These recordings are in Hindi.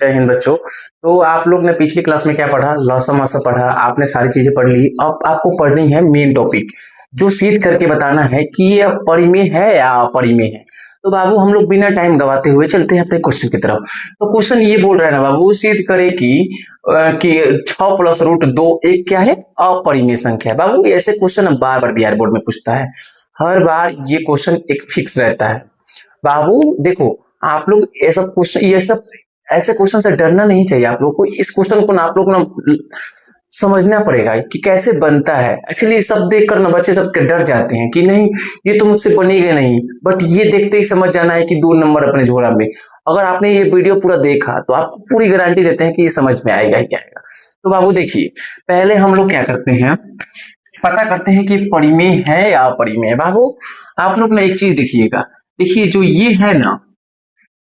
जय हिंद बच्चों। तो आप लोग ने पिछली क्लास में क्या पढ़ा, लॉसम असम पढ़ा, आपने सारी चीजें पढ़ ली। अब आपको पढ़नी है मेन टॉपिक, जो सिद्ध करके बताना है कि ये अपरिमेय है या अपरिमेय है। तो बाबू हम लोग बिना टाइम गवाते हुए चलते हैं अपने क्वेश्चन की तरफ। तो क्वेश्चन ये बोल रहा है ना बाबू, सिद्ध करे कि 6 प्लस रूट 2 एक क्या है, अपरिमेय संख्या है। बाबू ऐसे क्वेश्चन बार बार बिहार बोर्ड में पूछता है, हर बार ये क्वेश्चन एक फिक्स रहता है। बाबू देखो, आप लोग ये सब क्वेश्चन, ये सब ऐसे क्वेश्चन से डरना नहीं चाहिए आप लोग को। इस क्वेश्चन को ना आप लोग ना समझना पड़ेगा कि कैसे बनता है। एक्चुअली सब देखकर ना बच्चे सब डर जाते हैं कि नहीं ये तो मुझसे बनेगा नहीं, बट ये देखते ही समझ जाना है कि 2 नंबर अपने झोला में। अगर आपने ये वीडियो पूरा देखा तो आपको पूरी गारंटी देते हैं कि ये समझ में आएगा ही आएगा। तो बाबू देखिए, पहले हम लोग क्या करते हैं, पता करते हैं कि परिमेय है या अपरिमेय है। बाबू आप लोग ना एक चीज देखिएगा, देखिए जो ये है ना,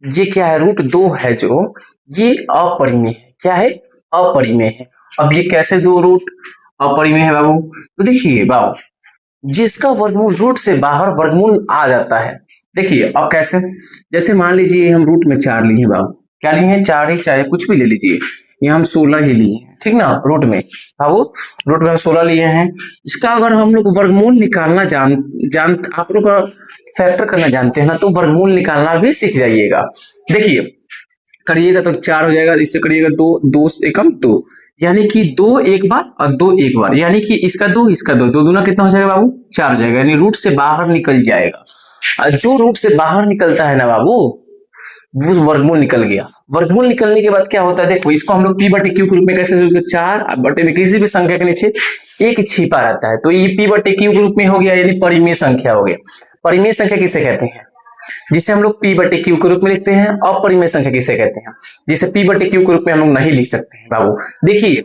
ये क्या है, रूट 2 है, जो ये अपरिमेय है। क्या है, अपरिमेय है। अब ये कैसे 2 रूट अपरिमेय है बाबू? तो देखिए बाबू, जिसका वर्गमूल रूट से बाहर वर्गमूल आ जाता है। देखिए अब कैसे, जैसे मान लीजिए हम रूट में 4 लिए हैं बाबू, क्या लिए हैं, 4 ही, चाहे कुछ भी ले लीजिए, ये हम 16 ही लिए हैं, ठीक ना। रूट में बाबू, रूट में हम 16 लिए हैं। इसका अगर हम लोग वर्गमूल निकालना जान आप लोग फैक्टर करना जानते हैं ना, तो वर्गमूल निकालना भी सीख जाइएगा। देखिए करिएगा तो 4 हो जाएगा, इससे करिएगा 2, 2 एकम 2, यानी कि 2 एक बार और 2 एक बार, यानी कि इसका 2 इसका 2, 2 दूना कितना हो जाएगा बाबू, 4 हो जाएगा, यानी रूट से बाहर निकल जाएगा। और जो रूट से बाहर निकलता है ना बाबू, वो वर्गमूल निकल गया। वर्गमूल निकलने के बाद क्या होता है, देखो इसको हम लोग पी बटे क्यू के रूप में कैसे सोचते हैं, 4 बटे में किसी भी संख्या के नीचे एक छिपा रहता है, तो ये पी बटे क्यू के रूप में हो गया, यानी परिमेय संख्या हो गया। परिमेय संख्या किसे कहते हैं, जिसे हम लोग पी बटे क्यू के रूप में लिखते हैं। अपरिमेय संख्या किसे कहते हैं, जिसे पी बटे क्यू के रूप में हम लोग नहीं लिख सकते हैं बाबू। देखिए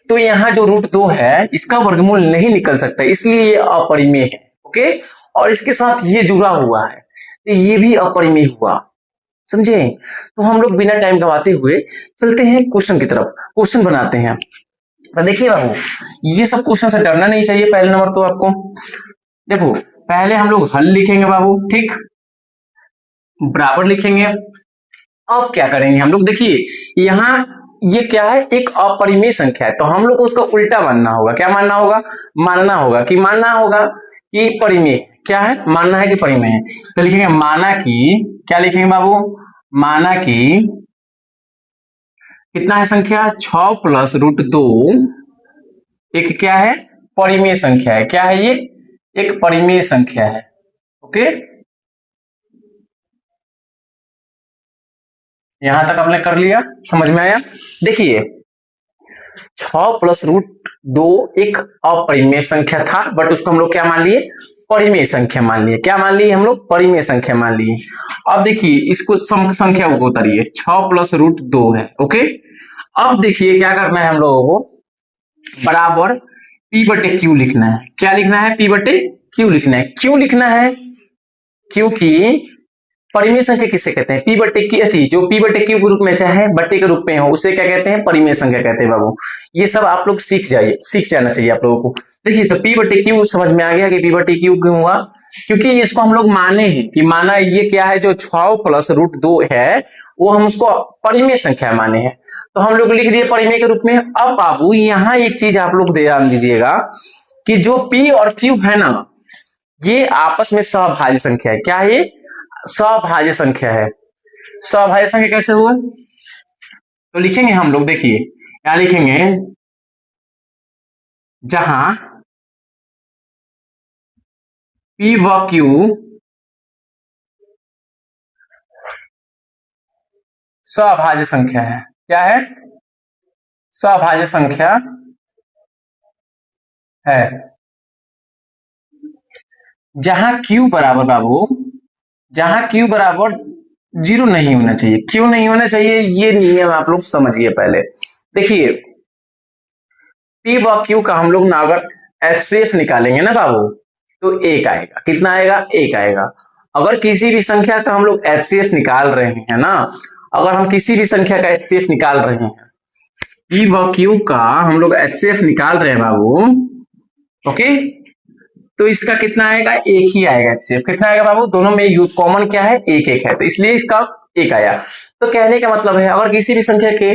तो यहाँ जो रूट 2 है, इसका वर्गमूल नहीं निकल सकता, इसलिए ये अपरिमेय है। ओके, और इसके साथ ये जुड़ा हुआ है, तो ये भी अपरिमेय हुआ, समझे। तो हम लोग बिना टाइम गवाते हुए चलते हैं क्वेश्चन की तरफ, क्वेश्चन बनाते हैं। तो देखिए बाबू, ये सब क्वेश्चन से डरना नहीं चाहिए। पहले नंबर तो आपको देखो, पहले हम लोग हल लिखेंगे बाबू, ठीक, बराबर लिखेंगे। अब क्या करेंगे हम लोग, देखिए यहाँ ये क्या है, एक अपरिमेय संख्या है, तो हम लोग को उसका उल्टा मानना होगा। क्या मानना होगा, मानना होगा कि परिमेय। क्या है, मानना है कि परिमेय है। तो लिखेंगे माना कि, क्या लिखेंगे बाबू, माना कि कितना है संख्या, 6 प्लस रूट 2 एक क्या है, परिमेय संख्या है। क्या है ये, एक परिमेय संख्या है। ओके, यहां तक आपने कर लिया, समझ में आया। देखिए 6 प्लस रूट 2 एक अपरिमेय संख्या था, बट उसको हम लोग क्या मान लिए, परिमेय संख्या मान लिए। क्या मान लिए हम लोग, परिमेय संख्या मान लिए। अब देखिए इसको संख्या को उतारिए, 6 प्लस रूट 2 है। ओके, अब देखिए क्या करना है हम लोगों को, बराबर पी बटे क्यू लिखना है। क्या लिखना है, पी बटे क्यू लिखना है। क्यों लिखना है, क्योंकि परिमेय संख्या किसे कहते हैं, पी बटे की थी, जो पी बटे क्यू के रूप में चाहे बट्टे के रूप में हो, उसे क्या कहते हैं, परिमेय संख्या कहते हैं बाबू। ये सब आप लोग सीख जाना चाहिए आप लोगों को। देखिए तो पी बटे क्यू समझ में आ गया कि पी बटे क्यू क्यों हुआ, क्योंकि इसको हम लोग माने हैं कि माना ये क्या है, जो 6 प्लस रूट 2 है, वो हम उसको परिमेय संख्या माने हैं, तो हम लोग लिख दिए परिमेय के रूप में। अब बाबू यहाँ एक चीज आप लोग ध्यान दीजिएगा कि जो पी और क्यू है ना, ये आपस में सहभाज्य संख्या है। क्या है, सहभाज्य संख्या है। सहभाज्य संख्या कैसे हुआ, तो लिखेंगे हम लोग, देखिए क्या लिखेंगे, जहां पी व क्यू सहभाज्य संख्या है। क्या है, सहभाज्य संख्या है। जहां क्यू बराबर बाबू, जहां क्यू बराबर 0 नहीं होना चाहिए। क्यों नहीं होना चाहिए, ये नियम आप लोग समझिए पहले। देखिए पी व क्यू का हम लोग ना अगर एचसीएफ निकालेंगे ना बाबू, तो 1 आएगा। कितना आएगा, 1 आएगा। अगर किसी भी संख्या का हम लोग एचसीएफ निकाल रहे हैं ना, अगर हम किसी भी संख्या का एचसीएफ निकाल रहे हैं, पी व क्यू का हम लोग एचसीएफ निकाल रहे हैं बाबू, ओके, तो इसका कितना आएगा, 1 ही आएगा एचसीएफ। कितना आएगा बाबू, दोनों में कॉमन क्या है, 1 1 है, तो इसलिए इसका एक आया। तो कहने का मतलब है अगर किसी भी संख्या के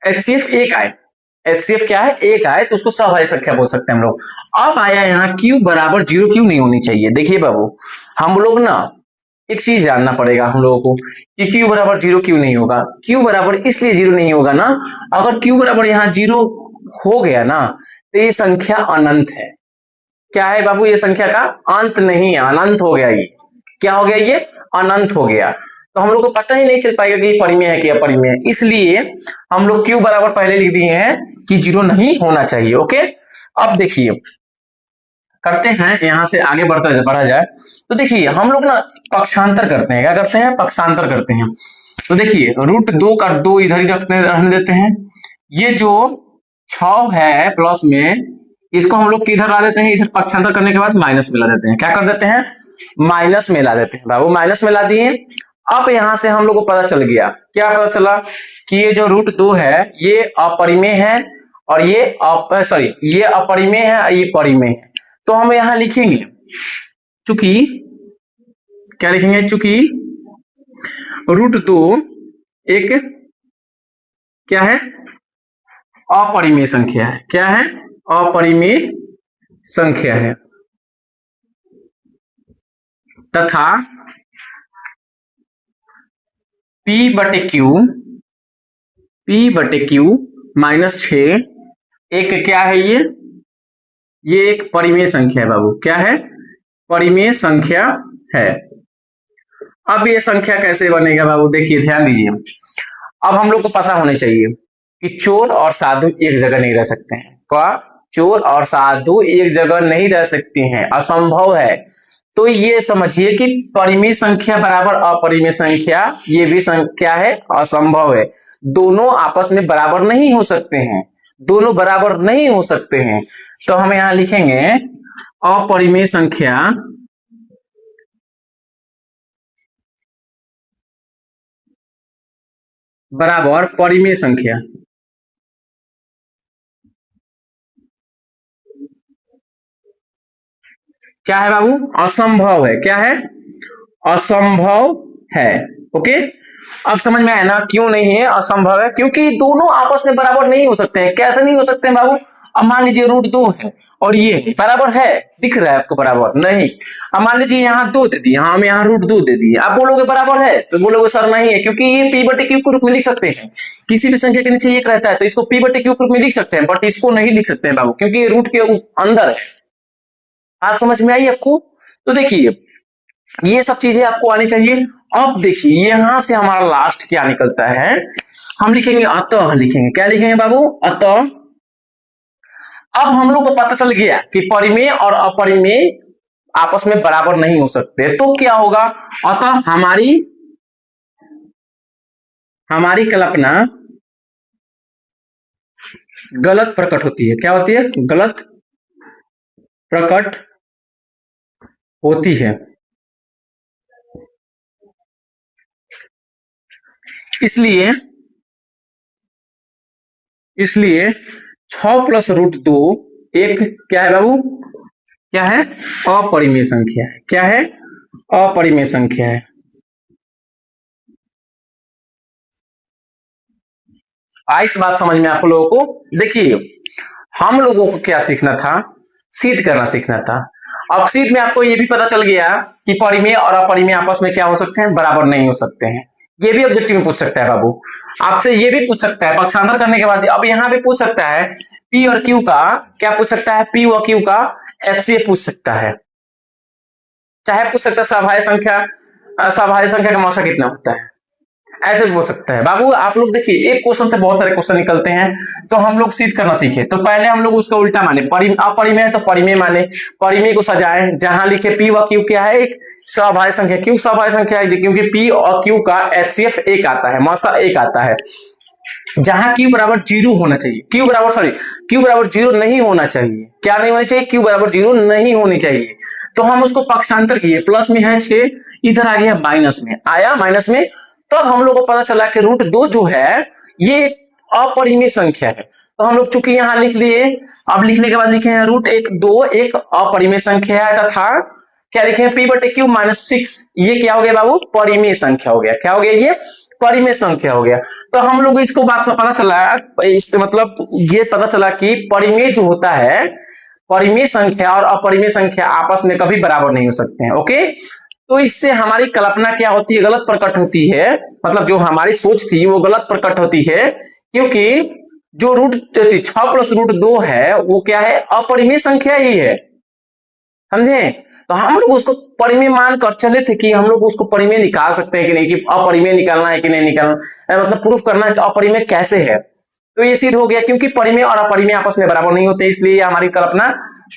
एचसीएफ एक आए, एचसीएफ क्या है, एक आए, तो उसको सभाज्य संख्या बोल सकते हैं हम लोग। अब आया यहाँ क्यू बराबर 0 क्यों नहीं होनी चाहिए। देखिए बाबू, हम लोग ना एक चीज जानना पड़ेगा हम लोगों को कि क्यू बराबर 0 क्यों नहीं होगा। क्यू बराबर इसलिए 0 नहीं होगा ना, अगर क्यू बराबर यहाँ 0 हो गया ना तो ये संख्या अनंत है। क्या है बाबू, ये संख्या का अंत नहीं है, अनंत हो गया। ये क्या हो गया, ये अनंत हो गया। तो हम लोग को पता ही नहीं चल पाएगा कि ये परिमेय है कि अपरिमेय है, इसलिए हम लोग क्यू बराबर पहले लिख दिए हैं कि 0 नहीं होना चाहिए। ओके, अब देखिए करते हैं, यहां से आगे बढ़ा जाए तो देखिए हम लोग ना पक्षांतर करते हैं। क्या करते हैं, पक्षांतर करते हैं। तो देखिए √2 का 2 इधर ही रहने देते हैं। ये जो 6 है प्लस में, इसको हम लोग किधर ला देते हैं, इधर पक्षांतर करने के बाद माइनस में ला देते हैं। क्या कर देते हैं, माइनस में ला देते हैं बाबू, माइनस में ला दिए। अब यहां से हम लोग को पता चल गया, क्या पता चला कि ये जो √2 है ये अपरिमेय है और ये ये अपरिमेय है, ये परिमेय है। तो हम यहां लिखेंगे चूंकि क्या लिखेंगे, चूंकि √2 एक क्या है, अपरिमेय संख्या है। क्या है, अपरिमेय संख्या है तथा P/Q -6 एक क्या है, ये एक परिमेय संख्या है बाबू। क्या है, परिमेय संख्या है। अब ये संख्या कैसे बनेगा बाबू, देखिए ध्यान दीजिए। अब हम लोग को पता होने चाहिए कि चोर और साधु एक जगह नहीं रह सकते हैं। क्या, चोर और साधु एक जगह नहीं रह सकते हैं, असंभव है। तो ये समझिए कि परिमेय संख्या बराबर अपरिमेय संख्या, ये भी संख्या है, असंभव है। दोनों आपस में बराबर नहीं हो सकते हैं, दोनों बराबर नहीं हो सकते हैं। तो हम यहां लिखेंगे अपरिमेय संख्या बराबर परिमेय संख्या। क्या है बाबू, असंभव है। क्या है, असंभव है। ओके, अब समझ में आया ना क्यों नहीं है, असंभव है क्योंकि दोनों आपस में बराबर नहीं हो सकते हैं। कैसे नहीं हो सकते हैं बाबू, अब मान लीजिए √2 है और ये है, बराबर है, दिख रहा है आपको, बराबर नहीं। अब मान लीजिए यहाँ 2 दे दिए, हम यहाँ √2 दे दिए, आप बोलोगे बराबर है, तो बोलोगे सर नहीं है, क्योंकि ये P/Q के रूप में लिख सकते हैं। किसी भी संख्या के नीचे एक रहता है तो इसको P/Q के रूप में लिख सकते हैं, बट इसको नहीं लिख सकते हैं बाबू, क्योंकि ये रूट के अंदर है। आप समझ में आई आपको। तो देखिए ये सब चीजें आपको आनी चाहिए। अब देखिए यहां से हमारा लास्ट क्या निकलता है, हम लिखेंगे अतः, लिखेंगे क्या लिखेंगे बाबू, अतः। अब हम लोग को पता चल गया कि परिमेय और अपरिमेय आपस में बराबर नहीं हो सकते, तो क्या होगा, अतः हमारी कल्पना गलत प्रकट होती है। क्या होती है, गलत प्रकट होती है। इसलिए 6 + √2 एक क्या है बाबू, क्या है, अपरिमेय संख्या है। क्या है, अपरिमेय संख्या है। इस बात समझ में आप लोगों को। देखिए हम लोगों को क्या सीखना था, सिद्ध करना सीखना था। अब सिद्ध में आपको ये भी पता चल गया कि परिमेय और अपरिमेय आपस में क्या हो सकते हैं, बराबर नहीं हो सकते हैं। ये भी ऑब्जेक्टिव में पूछ सकता है बाबू, आपसे ये भी पूछ सकता है पक्षांतर करने के बाद। अब यहां भी पूछ सकता है P और Q का, क्या पूछ सकता है, P और Q का HCF पूछ सकता है, चाहे पूछ सकता है सभाज्य संख्या का मौसा कितना होता है, ऐसे भी हो सकता है बाबू। आप लोग देखिए एक क्वेश्चन से बहुत सारे क्वेश्चन निकलते हैं, तो हम लोग सिद्ध करना सीखे। तो पहले हम लोग उसका उल्टा माने, अपरिमेय है तो परिमेय माने, परिमेय को सजाए, जहां लिखे P व Q क्या है, एक सभाज्य संख्या। क्यों सभाज्य संख्या है, क्योंकि P और Q का HCF एक आता है, मौसा एक आता है। जहां Q बराबर 0 होना चाहिए, Q बराबर 0 नहीं होना चाहिए। क्या नहीं होना चाहिए, Q बराबर 0 नहीं होनी चाहिए। तो हम उसको पक्षांतर किए, प्लस में है 6, इधर आ गया माइनस में, आया माइनस में। तब हम लोग को पता चला कि √2 जो है ये अपरिमेय संख्या है। तो हम लोग चूंकि यहां लिख लिए, अब लिखने के बाद लिखे हैं √2 एक अपरिमेय संख्या है तथा क्या लिखे हैं, p/q-6, ये क्या हो गया बाबू, परिमेय संख्या हो गया। क्या हो गया, ये परिमेय संख्या हो गया। तो हम लोग इसको बात से पता चला, इसके मतलब ये पता चला कि परिमेय जो होता है, परिमेय संख्या और अपरिमेय संख्या आपस में कभी बराबर नहीं हो सकते हैं। ओके, तो इससे हमारी कल्पना क्या होती है, गलत प्रकट होती है। मतलब जो हमारी सोच थी वो गलत प्रकट होती है, क्योंकि जो रूट 6+√2 है वो क्या है, अपरिमेय संख्या ही है, समझे। तो हम लोग उसको परिमेय मान कर चले थे कि हम लोग उसको परिमेय निकाल सकते हैं कि नहीं, कि अपरिमेय निकालना है कि नहीं निकालना, मतलब प्रूफ करना है कि अपरिमेय कैसे है। तो ये सिद्ध हो गया, क्योंकि परिमेय और अपरिमेय आपस में बराबर नहीं होते, इसलिए हमारी कल्पना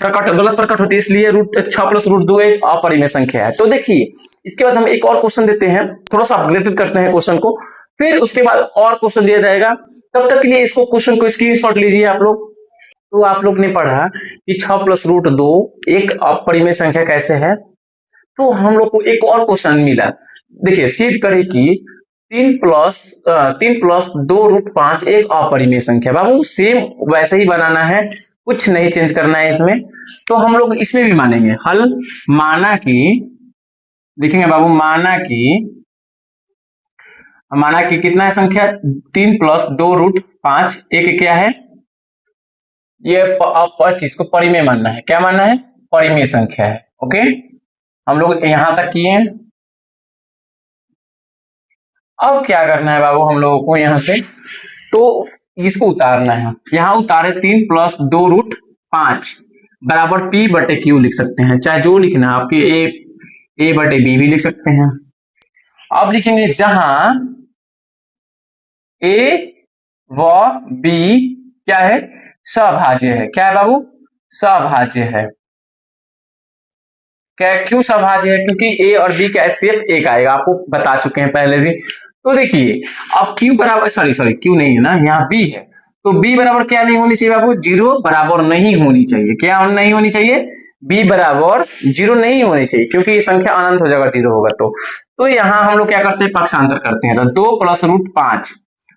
गलत प्रकट होती है, इसलिए 6+√2 एक अपरिमेय संख्या है। तो देखिए, इसके बाद हम एक और क्वेश्चन देते हैं, थोड़ा सा अपग्रेडेड करते हैं क्वेश्चन को, फिर उसके बाद और क्वेश्चन दिया जाएगा। तब तक के लिए इसको क्वेश्चन को स्क्रीनशॉट लीजिए आप लोग। तो आप लोग ने पढ़ा कि 6+√2 एक अपरिमेय संख्या कैसे है। तो हम लोग को एक और क्वेश्चन मिला, देखिए सिद्ध करें कि 3+2√5 एक अपरिमेय संख्या। बाबू सेम वैसे ही बनाना है, कुछ नहीं चेंज करना है इसमें। तो हम लोग इसमें भी मानेंगे, हल माना कि, देखेंगे बाबू, माना कि कितना है संख्या, 3+2√5 एक क्या है, ये इसको परिमेय मानना है। क्या मानना है, परिमेय संख्या है। ओके, हम लोग यहां तक किए। अब क्या करना है बाबू हम लोगों को, यहां से तो इसको उतारना है। यहां उतारे 3+2√5 बराबर p/q लिख सकते हैं, चाहे जो लिखना है आपके, a/b भी लिख सकते हैं। अब लिखेंगे जहां a व b क्या है, सभाज्य है। क्या है बाबू, सभाज्य है। क्या, क्यों सभाज्य है, क्योंकि a और b का HCF एक आएगा, आपको बता चुके हैं पहले भी। तो देखिए, अब q बराबर, सॉरी q नहीं है ना, यहाँ b है, तो b बराबर क्या नहीं होनी चाहिए बाबू, 0 बराबर नहीं होनी चाहिए। क्या नहीं होनी चाहिए, b बराबर 0 नहीं होनी चाहिए, क्योंकि ये संख्या अनंत हो जाएगा 0 होगा तो यहाँ हम लोग क्या करते हैं, पक्षांतर करते हैं। तो 2+√5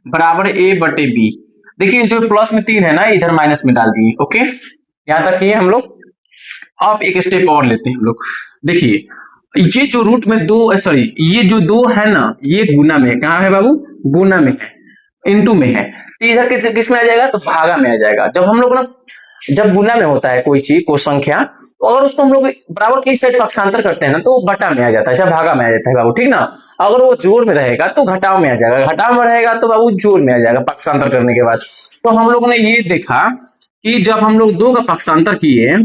बराबर a/b। देखिए जो प्लस में 3 है ना, इधर माइनस में डाल दिए। ओके, यहां तक किए हम लोग। अब एक स्टेप और लेते हैं हम लोग। देखिए, ये जो रूट में दो, सॉरी, ये जो 2 है ना, ये गुना में है। कहाँ है बाबू, गुना में है, इनटू में है। तो इधर किस में आ जाएगा, तो भागा में आ जाएगा। जब हम लोग ना, जब गुना में होता है कोई चीज, कोई संख्या, तो अगर उसको हम लोग बराबर की साइड पक्षांतर करते हैं ना, तो वो बटा में आ जाता है, जब भागा में आ जाता है बाबू, ठीक ना। अगर वो जोड़ में रहेगा तो घटाव में आ जाएगा, घटाव में रहेगा तो बाबू जोड़ में आ जाएगा पक्षांतर करने के बाद। तो हम लोगों ने ये देखा कि जब हम लोग 2 का पक्षांतर किए,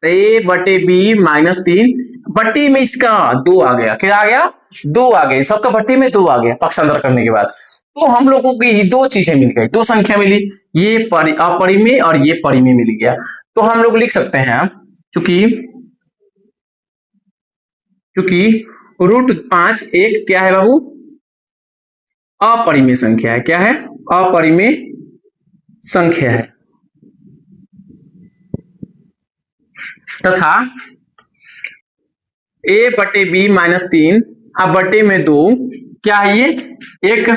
a/b-3 बट्टी में इसका 2 आ गया। क्या आ गया, 2 आ गया, सबका बट्टी में 2 आ गया पक्षांतर करने के बाद। तो हम लोगों को ये 2 चीजें मिल गई, 2 संख्या मिली, ये अपरिमेय और ये परिमेय मिल गया। तो हम लोग लिख सकते हैं, चूंकि √5 एक क्या है बाबू, अपरिमेय संख्या है। क्या है, अपरिमेय संख्या है, तथा a/b-3 अब बटे में 2 क्या है, ये एक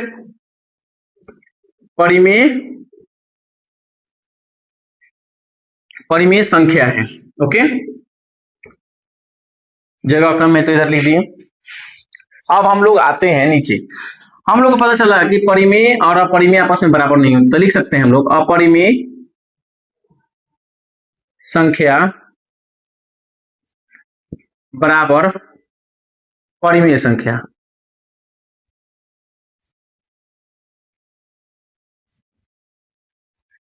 परिमेय संख्या है। ओके, जगह कम है तो इधर लिख दिए। अब हम लोग आते हैं नीचे। हम लोग को पता चला कि परिमेय और अपरिमेय आपस में बराबर नहीं होते, तो लिख सकते हैं हम लोग अपरिमेय संख्या बराबर परिमेय संख्या।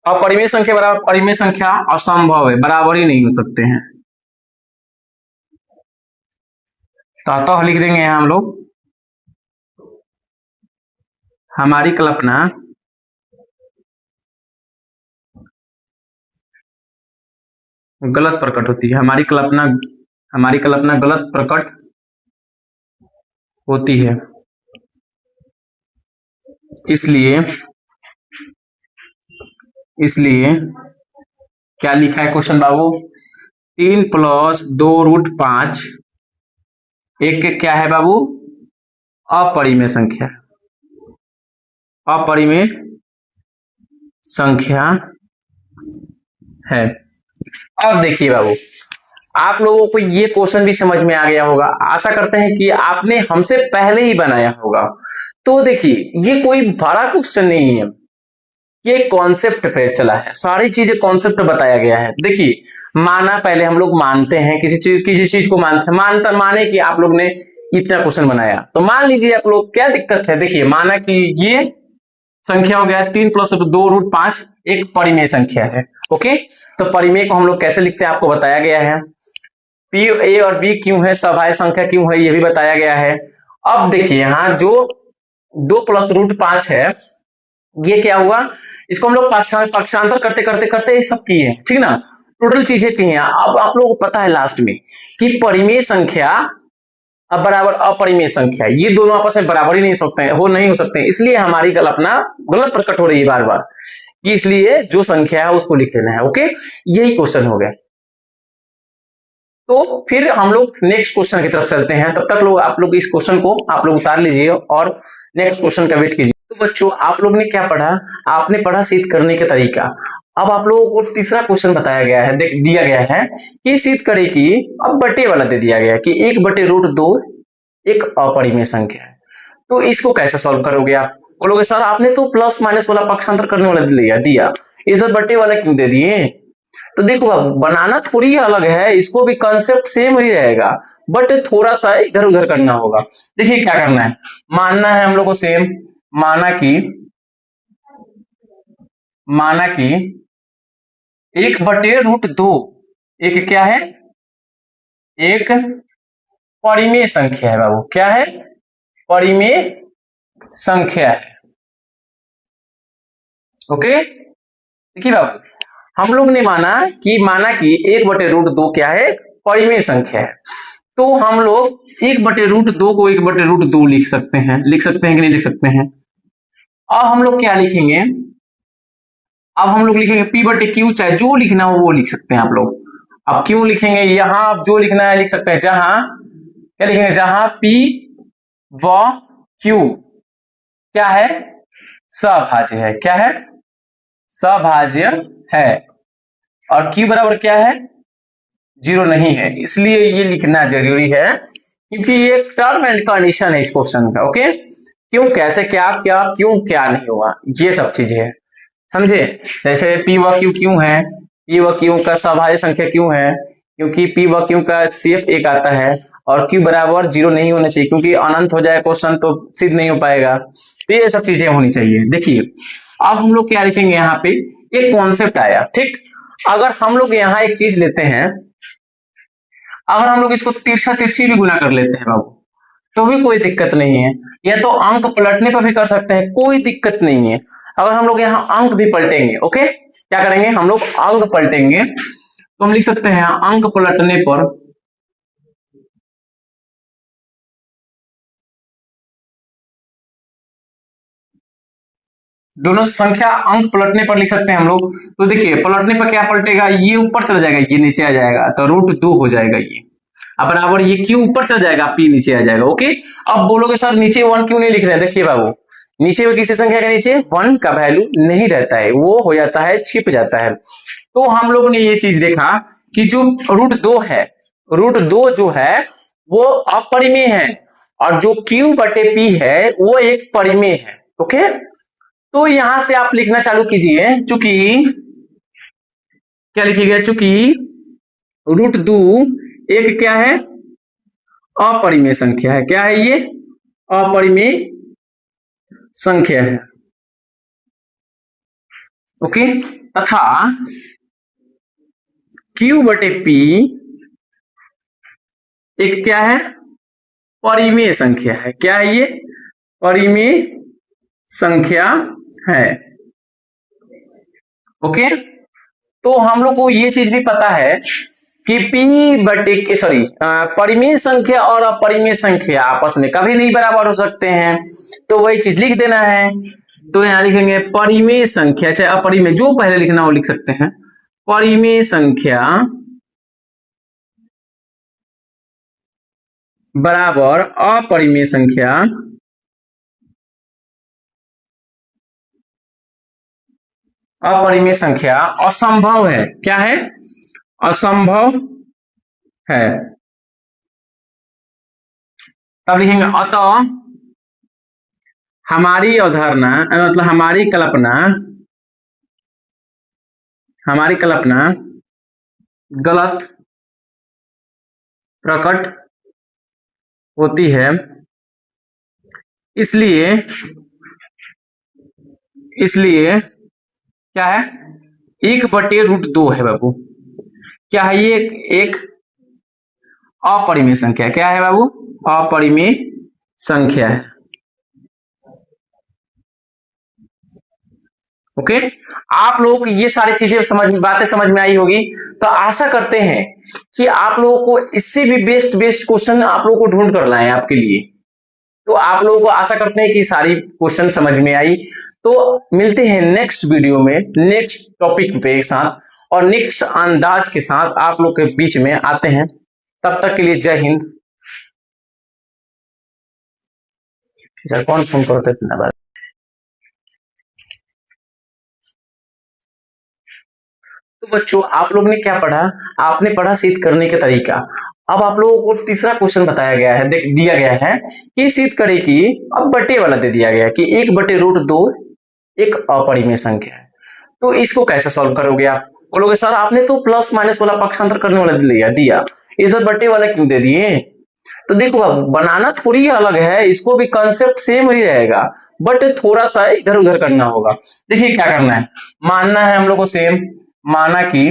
अपरिमेय संख्या बराबर परिमेय संख्या असंभव है, बराबर ही नहीं हो सकते हैं। तो अतः लिख देंगे यहां हम लोग, हमारी कल्पना गलत प्रकट होती है, हमारी कल्पना गलत प्रकट होती है। इसलिए क्या लिखा है क्वेश्चन बाबू, 3+2√5 एक क्या है बाबू, अपरिमेय संख्या, अपरिमेय संख्या है। अब देखिए बाबू, आप लोगों को ये क्वेश्चन भी समझ में आ गया होगा, आशा करते हैं कि आपने हमसे पहले ही बनाया होगा। तो देखिए ये कोई बड़ा क्वेश्चन नहीं है, ये कॉन्सेप्ट पे चला है, सारी चीजें कॉन्सेप्ट बताया गया है। देखिए माना, पहले हम लोग मानते हैं किसी चीज को मानते हैं, माने कि आप लोग ने इतना क्वेश्चन बनाया, तो मान लीजिए आप लोग, क्या दिक्कत है। देखिए माना कि ये संख्या हो गया 3+2√5 एक परिमेय संख्या है। ओके, तो परिमेय को हम लोग कैसे लिखते हैं आपको बताया गया है। पी ए और बी क्यों है, सभाज्य संख्या क्यों है, ये भी बताया गया है। अब देखिए यहाँ जो 2+√5 है, ये क्या हुआ, इसको हम लोग पक्षांतर करते करते करते ये सब किए, ठीक ना, टोटल चीजें की हैं। अब आप लोगों को पता है लास्ट में कि परिमेय संख्या अब बराबर अपरिमेय संख्या, ये दोनों आपस में बराबर ही नहीं हो सकते हैं, इसलिए हमारी कल्पना गलत प्रकट हो रही है बार बार, कि इसलिए जो संख्या है उसको लिख देना है। ओके, यही क्वेश्चन हो गया। तो फिर हम लोग नेक्स्ट क्वेश्चन की तरफ चलते हैं, तब तक लोग आप लोग इस क्वेश्चन को आप लोग उतार लीजिए और नेक्स्ट क्वेश्चन का वेट कीजिए। तो बच्चों आप लोग ने क्या पढ़ा, आपने पढ़ा शीत करने का तरीका। अब आप लोगों को तीसरा क्वेश्चन बताया गया है, दिया गया है कि शीत करे की, अब बटे वाला दे दिया गया कि 1/√2 एक अपरिमेय संख्या है। तो इसको कैसे सॉल्व करोगे आप, बोलोगे सर आपने तो प्लस माइनस वाला पक्षांतर करने वाला दिया, इस बार बटे वाला क्यों दे दिए। तो देखो बनाना थोड़ी अलग है, इसको भी कंसेप्ट सेम ही रहेगा, बट थोड़ा सा इधर उधर करना होगा। देखिए क्या करना है, मानना है हम लोग को सेम, माना कि 1/√2 एक क्या है, एक परिमेय संख्या है बाबू, क्या है, परिमेय संख्या है। ओके, देखिए बाबू हम लोग ने माना कि 1/√2 क्या है, परिमेय संख्या है। तो हम लोग 1/√2 को 1/√2 लिख सकते हैं कि नहीं लिख सकते हैं। अब हम लोग क्या लिखेंगे, अब हम लोग लिखेंगे P/Q, चाहे जो लिखना हो वो लिख सकते हैं आप लोग। अब क्यों लिखेंगे, यहां आप जो लिखना है लिख सकते हैं, जहां क्या लिखेंगे, जहां P व Q क्या है, सभाज्य है, क्या है, सभाज्य है, और Q बराबर क्या है, 0 नहीं है, इसलिए ये लिखना जरूरी है, क्योंकि ये टर्म एंड कंडीशन है इस क्वेश्चन का। ओके, क्यों, कैसे, क्या क्या क्यों क्या नहीं हुआ, ये सब चीजें है, समझे। जैसे P व Q क्यों है, P व Q का सभाज्य संख्या क्यों है, क्योंकि P व Q का CF 1 आता है, और Q बराबर 0 नहीं होना चाहिए, क्योंकि अनंत हो जाए क्वेश्चन तो सिद्ध नहीं हो पाएगा। तो ये सब चीजें होनी चाहिए। देखिए अब हम लोग क्या लिखेंगे, यहाँ पे एक कॉन्सेप्ट आया, ठीक। अगर हम लोग यहाँ एक चीज लेते हैं, अगर हम लोग इसको तिरछा तिरछी भी गुना कर लेते हैं बाबू, तो भी कोई दिक्कत नहीं है, या तो अंक पलटने पर भी कर सकते हैं, कोई दिक्कत नहीं है। अगर हम लोग यहाँ अंक भी पलटेंगे, ओके, क्या करेंगे हम लोग, अंक पलटेंगे, तो हम लिख सकते हैं अंक पलटने पर दोनों संख्या अंक पलटने पर लिख सकते हैं हम लोग। तो देखिए पलटने पर क्या पलटेगा, ये ऊपर चला जाएगा, ये नीचे आ जाएगा, तो √2 हो जाएगा ये, अब बराबर ये Q ऊपर चल जाएगा, P नीचे आ जाएगा। ओके, अब बोलोगे सर नीचे 1 क्यों नहीं लिख रहे हैं, देखिए बाबू नीचे में किसी संख्या के नीचे 1 का वैल्यू नहीं रहता है, वो हो जाता है, छिप जाता है। तो हम लोग ने ये चीज देखा कि जो √2 है, √2 जो है वो अपरिमेय है, और जो Q/P है वो एक परिमेय है। ओके, तो यहां से आप लिखना चालू कीजिए, चूंकि क्या लिखिएगा, चूंकि √2 एक क्या है, अपरिमेय संख्या है, क्या है ये, अपरिमेय संख्या है। ओके, तथा Q/P एक क्या है, परिमेय संख्या है, क्या है ये, परिमेय संख्या है। ओके, तो हम लोग को ये चीज भी पता है कि परिमेय संख्या और अपरिमेय संख्या आपस में कभी नहीं बराबर हो सकते हैं, तो वही चीज लिख देना है। तो यहां लिखेंगे परिमेय संख्या, चाहे अपरिमेय, जो पहले लिखना हो लिख सकते हैं, परिमेय संख्या बराबर अपरिमेय संख्या, अपरिमेय संख्या असंभव है, क्या है, असंभव है। तब लिखेंगे अतः हमारी अवधारणा मतलब हमारी कल्पना गलत प्रकट होती है, इसलिए इसलिए क्या है, 1/√2 है बाबू। क्या है ये? एक अपरिमेय संख्या। क्या है बाबू? अपरिमेय संख्या है। ओके, आप लोगों को ये सारी चीजें बातें समझ में आई होगी। तो आशा करते हैं कि आप लोगों को इससे भी बेस्ट क्वेश्चन आप लोगों को ढूंढ कर लाए आपके लिए। तो आप लोगों को आशा करते हैं कि सारी क्वेश्चन समझ में आई। तो मिलते हैं नेक्स्ट वीडियो में नेक्स्ट टॉपिक पे एक साथ और नेक्स्ट अंदाज के साथ आप लोग के बीच में आते हैं। तब तक के लिए जय हिंद। कौन फोन करते इतना? तो बच्चों आप लोग ने क्या पढ़ा? आपने पढ़ा शीत करने का तरीका। अब आप लोगों को तीसरा क्वेश्चन बताया गया है, दिया गया है कि शीत करे की, अब बटे वाला दे दिया गया कि 1/√2 एक अपरिमेय संख्या है। तो इसको कैसे सॉल्व करोगे आप? बोलोगे सर आपने तो प्लस माइनस वाला पक्षांतर करने वाला दिया, इस बार बटे वाला क्यों दे दिए? तो देखो बनाना थोड़ी अलग है, इसको भी कंसेप्ट सेम ही रहेगा बट थोड़ा सा इधर उधर करना होगा। देखिए क्या करना है, मानना है हम लोग को सेम, माना कि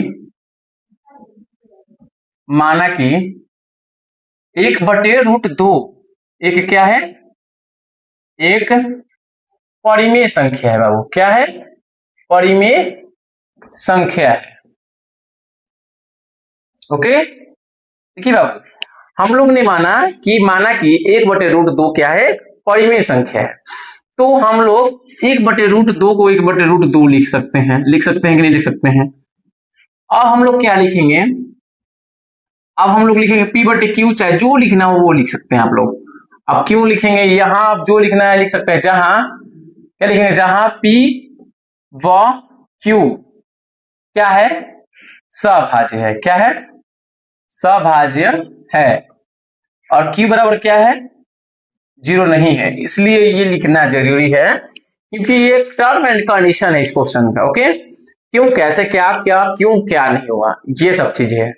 1/√2 एक क्या है? एक परिमेय संख्या है बाबू। क्या है? परिमेय संख्या है। ओके, देखिए बाबू हम लोग ने माना कि 1/√2 क्या है? परिमेय संख्या है। तो हम लोग 1/√2 को 1/√2 लिख सकते हैं कि नहीं लिख सकते हैं? अब हम लोग क्या लिखेंगे? अब हम लोग लिखेंगे P/Q, चाहे जो लिखना हो वो लिख सकते हैं आप लोग। अब क्यों लिखेंगे? यहां आप जो लिखना है लिख सकते हैं, जहां क्या लिखेंगे? जहां P व Q क्या है? सभाज्य है। क्या है? सभाज्य है। और Q बराबर क्या है? 0 नहीं है। इसलिए ये लिखना जरूरी है क्योंकि ये टर्म एंड कंडीशन है इस क्वेश्चन का। ओके, क्यों, कैसे, क्या क्या क्यों क्या नहीं हुआ, ये सब चीजें है,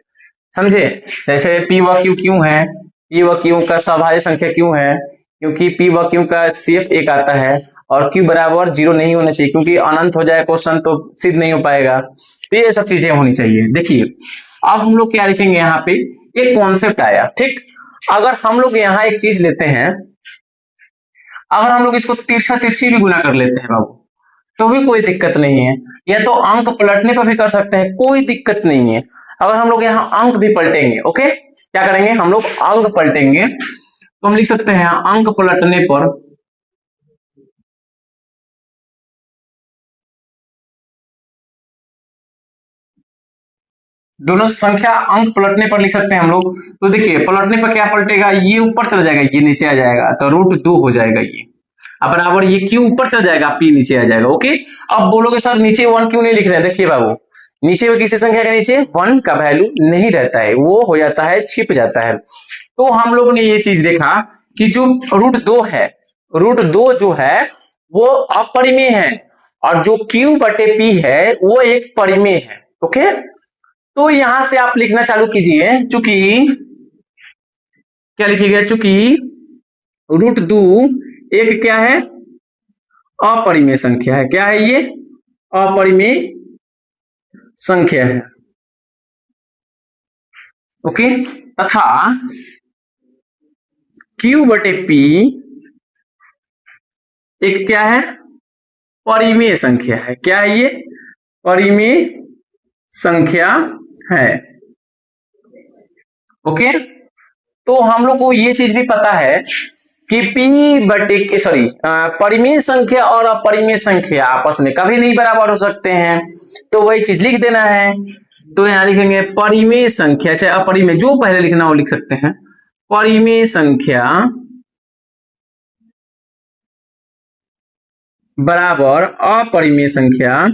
समझे? जैसे P व Q क्यों है, P व Q का सभाज्य संख्या क्यों है? क्योंकि P व Q का CF 1 आता है और Q बराबर 0 नहीं होना चाहिए क्योंकि अनंत हो जाए क्वेश्चन तो सिद्ध नहीं हो पाएगा। तो ये सब चीजें होनी चाहिए। देखिए अब हम लोग क्या लिखेंगे, यहाँ पे एक कॉन्सेप्ट आया, ठीक। अगर हम लोग यहाँ एक चीज लेते हैं, अगर हम लोग इसको तिरछा तिरछी भी गुना कर लेते हैं बाबू तो भी कोई दिक्कत नहीं है, या तो अंक पलटने पर भी कर सकते हैं, कोई दिक्कत नहीं है। अगर हम लोग यहाँ अंक भी पलटेंगे, ओके, क्या करेंगे हम लोग? अंक पलटेंगे तो हम लिख सकते हैं अंक पलटने पर दोनों संख्या अंक पलटने पर लिख सकते हैं हम लोग। तो देखिए पलटने पर क्या पलटेगा, ये ऊपर चला जाएगा, ये नीचे आ जाएगा, तो √2 हो जाएगा ये। अब बराबर ये Q ऊपर चल जाएगा, P नीचे आ जाएगा। ओके, अब बोलोगे सर नीचे 1 क्यों नहीं लिख रहे हैं? देखिए बाबू नीचे में किसी संख्या के नीचे 1 का वैल्यू नहीं रहता है, वो हो जाता है, छिप जाता है। तो हम लोगों ने ये चीज देखा कि जो √2 है, √2 जो है वो अपरिमेय है और जो Q/P है वो एक परिमेय है। ओके, तो यहां से आप लिखना चालू कीजिए, चूंकि क्या लिखिएगा, चूंकि √2 एक क्या है? अपरिमेय संख्या है। क्या है ये? अपरिमेय संख्या है। ओके, तथा Q/P एक क्या है? परिमेय संख्या है। क्या है ये? परिमेय संख्या है। ओके, तो हम लोग को ये चीज भी पता है कि परिमेय संख्या और अपरिमेय संख्या आपस में कभी नहीं बराबर हो सकते हैं, तो वही चीज लिख देना है। तो यहां लिखेंगे परिमेय संख्या, चाहे अपरिमेय, जो पहले लिखना हो लिख सकते हैं। परिमेय संख्या बराबर अपरिमेय संख्या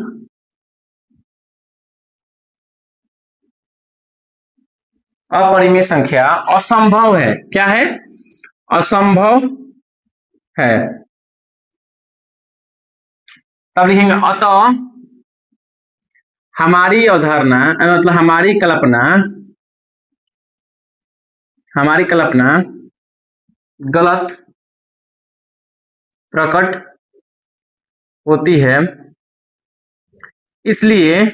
अपरिमेय संख्या असंभव है। क्या है? असंभव है। तब लिखेंगे अतः हमारी अवधारणा मतलब हमारी कल्पना गलत प्रकट होती है, इसलिए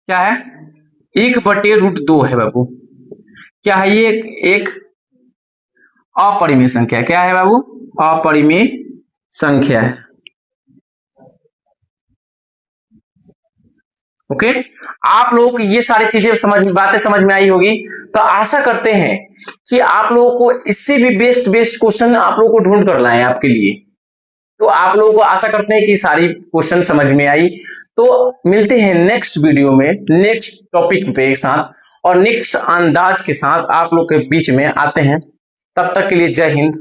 क्या है? 1/√2 है बाबू। क्या है ये? एक अपरिमेय संख्या। क्या है बाबू? अपरिमेय संख्या है। ओके, आप लोगों को ये सारी चीजें बातें समझ में आई होगी। तो आशा करते हैं कि आप लोगों को इससे भी बेस्ट क्वेश्चन आप लोगों को ढूंढ कर लाए आपके लिए। तो आप लोगों को आशा करते हैं कि सारी क्वेश्चन समझ में आई। तो मिलते हैं नेक्स्ट वीडियो में नेक्स्ट टॉपिक पे साथ और नेक्स्ट अंदाज के साथ आप लोग के बीच में आते हैं। तब तक के लिए जय हिंद।